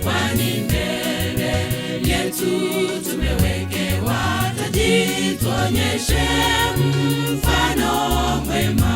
kwani mbele yetu tumewekewa taji, tuonyeshe mfano mwema.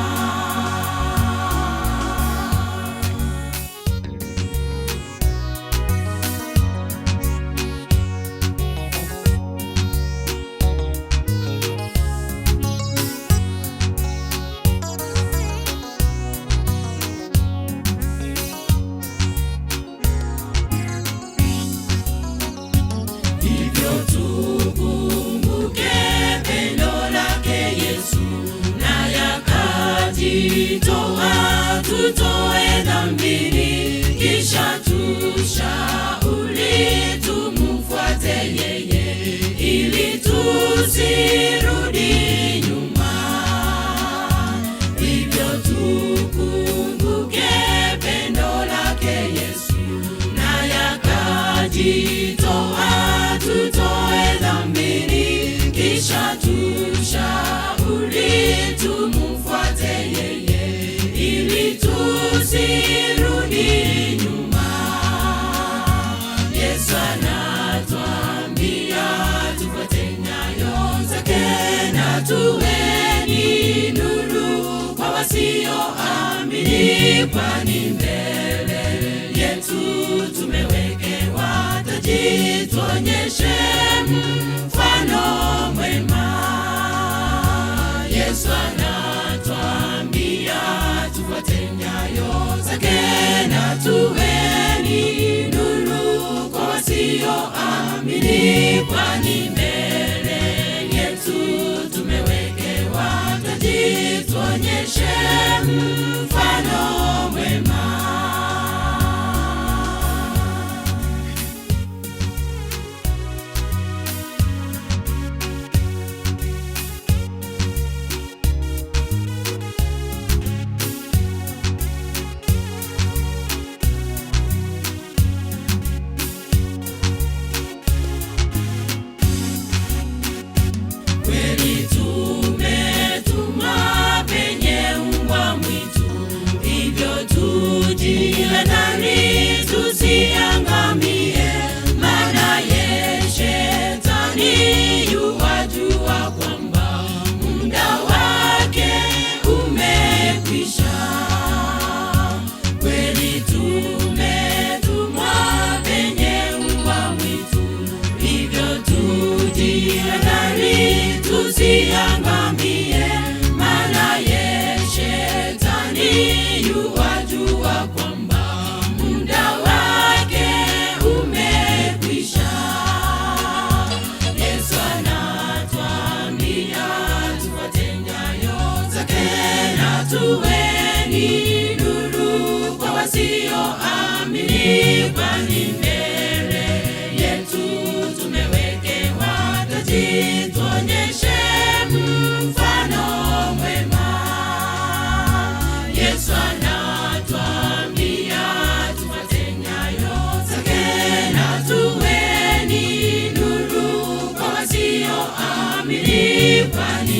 Tutoe dhambini, kisha tushauri tumfuate yeye, ili tusirudi nyuma. Hivyo tukumbuke pendo lake Yesu, na yakajitoa. Tutoe dhambini, kisha tushauri tumfuate yeye, ili tusirudi nyuma. Yesu anatuambia tufuate nyayo zake, na tuweni nuru kwa wasioamini, kwani mbele yetu tumewekewa taji, tuonyeshe mfano mwema. Yesu anatuambia tufuate nyayo zake, na tuweni nuru kwa wasioamini, kwani mbele yetu tumewekewa taji, tuonyeshe mfano mwema. Tusiangamie, maana ye Shetani yuwajua kwamba muda wake umekwisha. Kweli tumetumwa penye mbwa mwitu, hivyo tujihadhari tusiangamie, maana ye Shetani yuwajua kwamba muda wake umekwisha. Yesu anatuambia tufuate nyayo zake, na tuweni nuru kwa wasioamini, kwani mbele yetu tumewekewa taji, tuonyeshe mfano mwema. Yesu anatuambia tufuate nyayo zake, na tuweni nuru kwa wasioamini, kwani